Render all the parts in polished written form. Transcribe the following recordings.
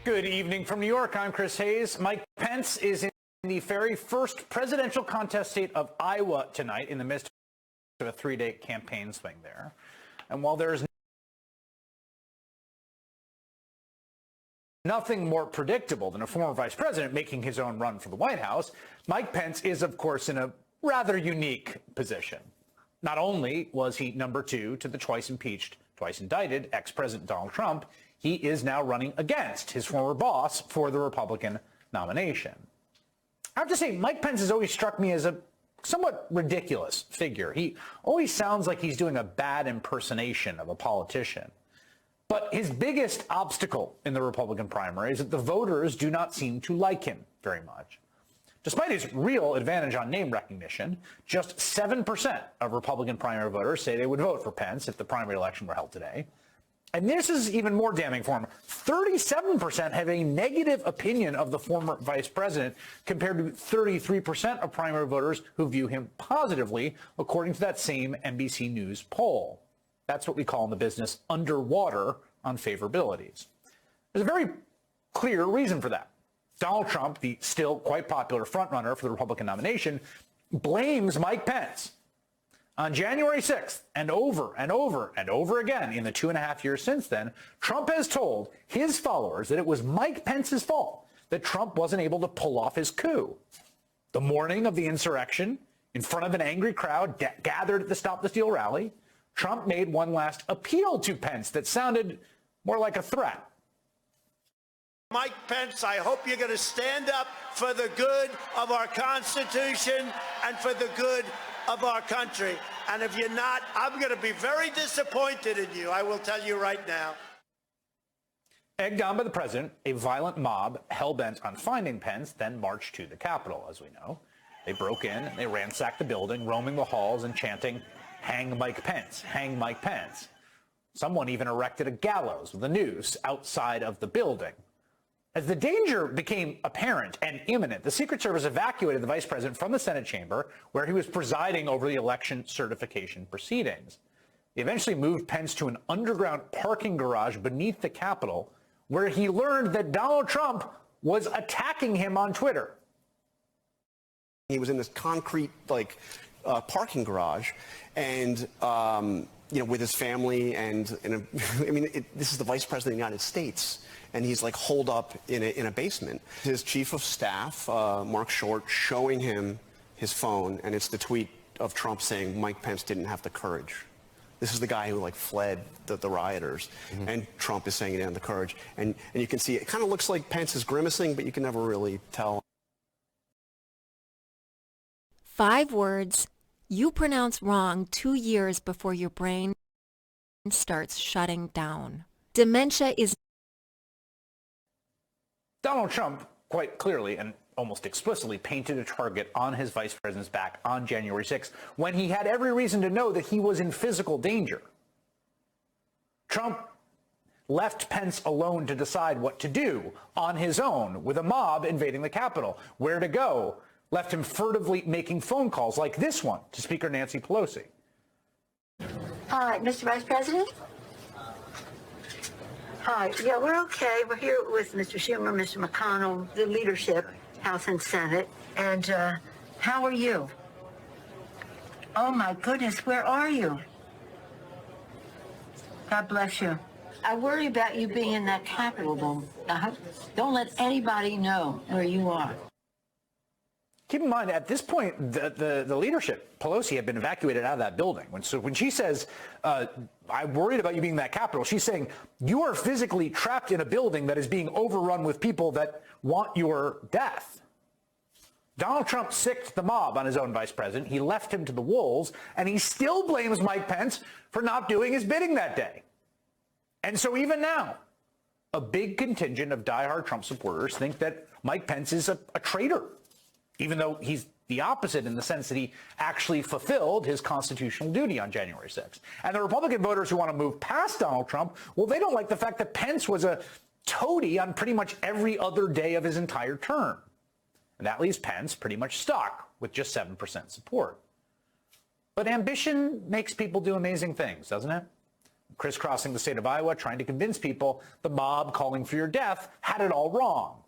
Good evening from New York. I'm Chris Hayes. Mike Pence is in the very first presidential contest state of Iowa tonight in the midst of a three-day campaign swing there. And while there's nothing more predictable than a former vice president making his own run for the White House, Mike Pence is, of course, in a rather unique position. Not only was he number two to the twice impeached, twice indicted ex-president Donald Trump, he is now running against his former boss for the Republican nomination. I have to say, Mike Pence has always struck me as a somewhat ridiculous figure. He always sounds like he's doing a bad impersonation of a politician. But his biggest obstacle in the Republican primary is that the voters do not seem to like him very much. Despite his real advantage on name recognition, just 7% of Republican primary voters say they would vote for Pence if the primary election were held today. And this is even more damning for him. 37% have a negative opinion of the former vice president, compared to 33% of primary voters who view him positively, according to that same NBC News poll. That's what we call in the business underwater on favorabilities. There's a very clear reason for that. Donald Trump, the still quite popular frontrunner for the Republican nomination, blames Mike Pence. On January 6th, and over and over and over again in the 2.5 years since then, Trump has told his followers that it was Mike Pence's fault that Trump wasn't able to pull off his coup. The morning of the insurrection, in front of an angry crowd gathered at the Stop the Steal rally, Trump made one last appeal to Pence that sounded more like a threat. Mike Pence, I hope you're going to stand up for the good of our Constitution and for the good of our country. And if you're not, I'm going to be very disappointed in you. I will tell you right now. Egged on by the president, a violent mob hell-bent on finding Pence then marched to the Capitol, as we know. They broke in and they ransacked the building, roaming the halls and chanting, "Hang Mike Pence, hang Mike Pence." Someone even erected a gallows with a noose outside of the building. As the danger became apparent and imminent, the Secret Service evacuated the vice president from the Senate chamber, where he was presiding over the election certification proceedings. They eventually moved Pence to an underground parking garage beneath the Capitol, where he learned that Donald Trump was attacking him on Twitter. He was in this concrete, parking garage, and with his family, and this is the vice president of the United States, and he's holed up in a basement. His chief of staff, Mark Short, showing him his phone, and it's the tweet of Trump saying Mike Pence didn't have the courage. This is the guy who fled the rioters, and Trump is saying he didn't have the courage, and you can see it kind of looks like Pence is grimacing, but you can never really tell. 5 words you pronounce wrong 2 years before your brain starts shutting down. Dementia is... Donald Trump quite clearly and almost explicitly painted a target on his vice president's back on January 6th, when he had every reason to know that he was in physical danger. Trump left Pence alone to decide what to do on his own, with a mob invading the Capitol, where to go, left him furtively making phone calls like this one to Speaker Nancy Pelosi. Hi, Mr. Vice President? Hi, yeah, we're okay. We're here with Mr. Schumer, Mr. McConnell, the leadership, House and Senate. And how are you? Oh my goodness, where are you? God bless you. I worry about you being in that Capitol, though. Don't let anybody know where you are. Keep in mind, at this point, the leadership, Pelosi, had been evacuated out of that building. So when she says, I'm worried about you being in that Capitol, she's saying you are physically trapped in a building that is being overrun with people that want your death. Donald Trump sicked the mob on his own vice president. He left him to the wolves, and he still blames Mike Pence for not doing his bidding that day. And so even now, a big contingent of diehard Trump supporters think that Mike Pence is a traitor, even though he's the opposite in the sense that he actually fulfilled his constitutional duty on January 6th. And the Republican voters who want to move past Donald Trump, well, they don't like the fact that Pence was a toady on pretty much every other day of his entire term. And that leaves Pence pretty much stuck with just 7% support. But ambition makes people do amazing things, doesn't it? crisscrossing the state of Iowa, trying to convince people the mob calling for your death had it all wrong.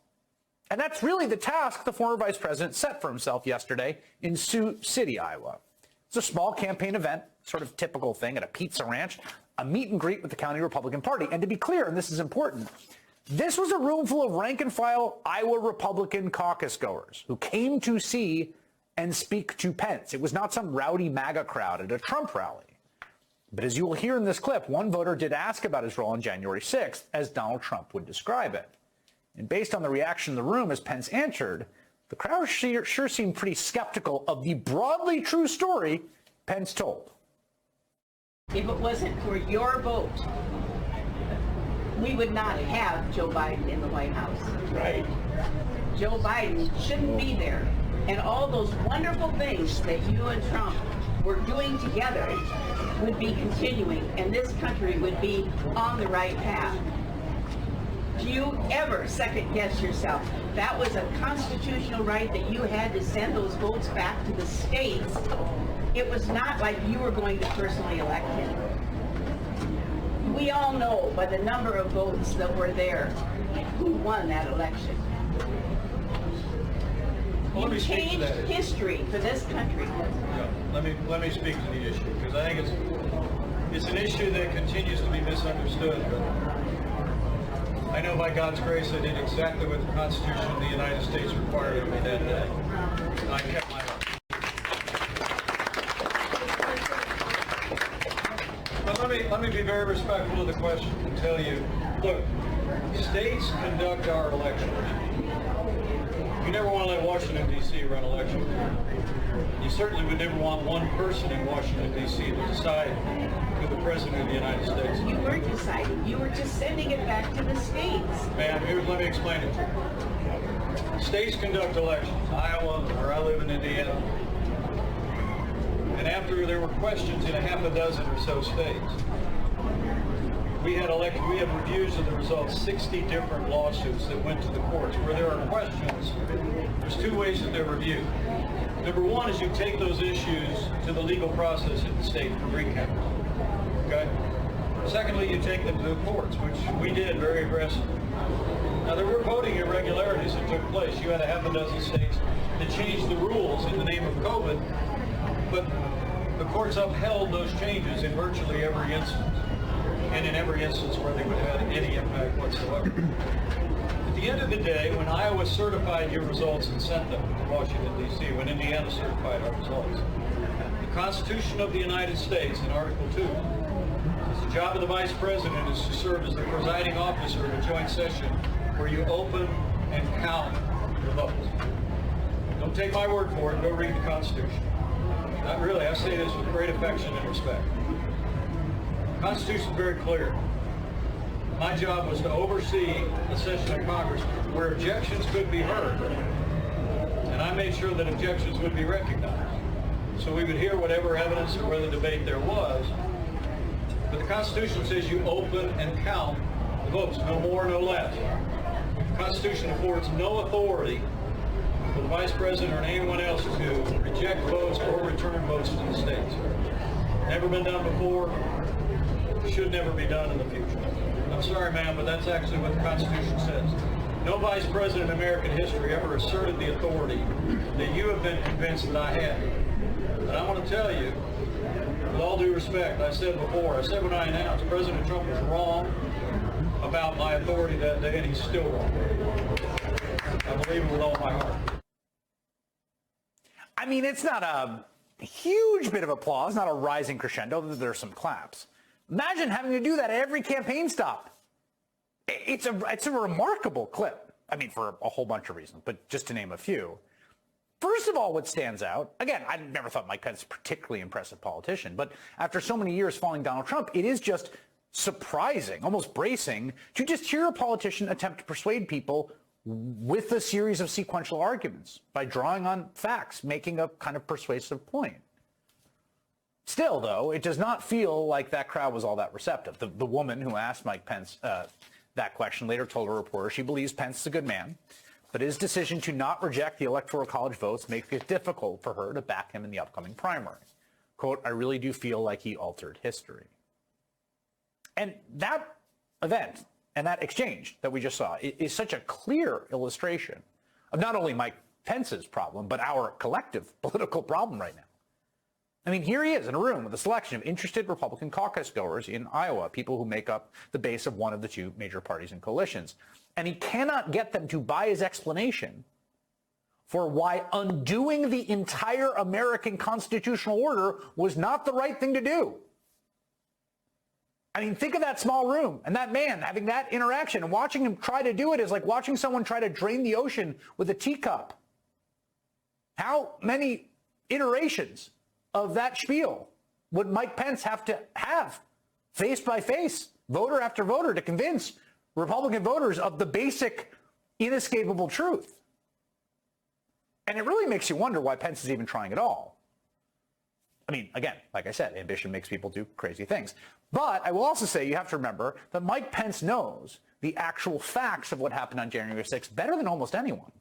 And that's really the task the former vice president set for himself yesterday in Sioux City, Iowa. It's a small campaign event, sort of typical thing at a pizza ranch, a meet and greet with the county Republican Party. And to be clear, and this is important, this was a room full of rank and file Iowa Republican caucus goers who came to see and speak to Pence. It was not some rowdy MAGA crowd at a Trump rally. But as you will hear in this clip, one voter did ask about his role on January 6th, as Donald Trump would describe it. And based on the reaction in the room as Pence answered, the crowd sure seemed pretty skeptical of the broadly true story Pence told. If it wasn't for your vote, we would not have Joe Biden in the White House. Right. Joe Biden shouldn't be there. And all those wonderful things that you and Trump were doing together would be continuing, and this country would be on the right path. Do you ever second guess yourself? That was a constitutional right that you had to send those votes back to the states. It was not like you were going to personally elect him. We all know by the number of votes that were there who won that election. Well, You changed history for this country. Yeah, let me speak to the issue, because I think it's an issue that continues to be misunderstood. But I know by God's grace I did exactly what the Constitution of the United States required of me that day. I kept my heart. But let me be very respectful of the question and tell you, look, states conduct our elections. You never want to let Washington, D.C. run elections. You certainly would never want one person in Washington, D.C. to decide who the President of the United States is. You weren't deciding. You were just sending it back to the states. Ma'am, let me explain it to you. States conduct elections. Iowa, where I live in Indiana. And after there were questions in a half a dozen or so states, we had reviews of the results, 60 different lawsuits that went to the courts where there are questions. There's two ways that they're reviewed. Number one is you take those issues to the legal process in the state for recount. Okay? Secondly, you take them to the courts, which we did very aggressively. Now, there were voting irregularities that took place. You had a half a dozen states that changed the rules in the name of COVID, but the courts upheld those changes in virtually every instance, and in every instance where they would have had any impact whatsoever. At the end of the day, when Iowa certified your results and sent them to Washington, D.C., when Indiana certified our results, the Constitution of the United States, in Article 2, says the job of the Vice President is to serve as the presiding officer in a joint session where you open and count the votes. Don't take my word for it. Go read the Constitution. Not really. I say this with great affection and respect. The Constitution is very clear. My job was to oversee the session of Congress where objections could be heard. And I made sure that objections would be recognized. So we would hear whatever evidence or whatever debate there was. But the Constitution says you open and count the votes, no more, no less. The Constitution affords no authority for the Vice President or anyone else to reject votes or return votes to the states. Never been done before, should never be done in the future. I'm sorry, ma'am, but that's actually what the Constitution says. No Vice President in American history ever asserted the authority that you have been convinced that I had. And I want to tell you, with all due respect, I said before, I said when I announced President Trump was wrong about my authority that day, and he's still wrong. I believe it with all my heart. I mean, it's not a huge bit of applause, not a rising crescendo. There's some claps. Imagine having to do that at every campaign stop. It's a remarkable clip. I mean, for a whole bunch of reasons, but just to name a few. First of all, what stands out, again, I never thought Mike Pence was a particularly impressive politician, but after so many years following Donald Trump, it is just surprising, almost bracing, to just hear a politician attempt to persuade people with a series of sequential arguments by drawing on facts, making a kind of persuasive point. Still, though, it does not feel like that crowd was all that receptive. The woman who asked Mike Pence that question later told a reporter she believes Pence is a good man, but his decision to not reject the Electoral College votes makes it difficult for her to back him in the upcoming primary. Quote, I really do feel like he altered history. And that event and that exchange that we just saw is such a clear illustration of not only Mike Pence's problem, but our collective political problem right now. I mean, here he is in a room with a selection of interested Republican caucus goers in Iowa, people who make up the base of one of the two major parties and coalitions. And he cannot get them to buy his explanation for why undoing the entire American constitutional order was not the right thing to do. I mean, think of that small room and that man having that interaction, and watching him try to do it is like watching someone try to drain the ocean with a teacup. How many iterations of that spiel would Mike Pence have to have, face by face, voter after voter, to convince Republican voters of the basic, inescapable truth? And it really makes you wonder why Pence is even trying at all. I mean, again, like I said, ambition makes people do crazy things. But I will also say you have to remember that Mike Pence knows the actual facts of what happened on January 6th better than almost anyone.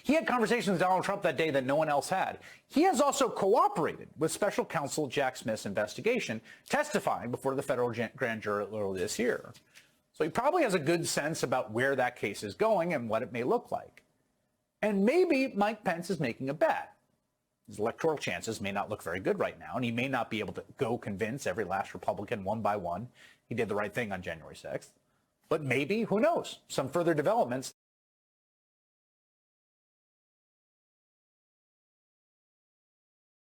He had conversations with Donald Trump that day that no one else had. He has also cooperated with special counsel Jack Smith's investigation, testifying before the federal grand jury earlier this year. So he probably has a good sense about where that case is going and what it may look like. And maybe Mike Pence is making a bet. His electoral chances may not look very good right now, and he may not be able to go convince every last Republican one by one he did the right thing on January 6th. But maybe, who knows, some further developments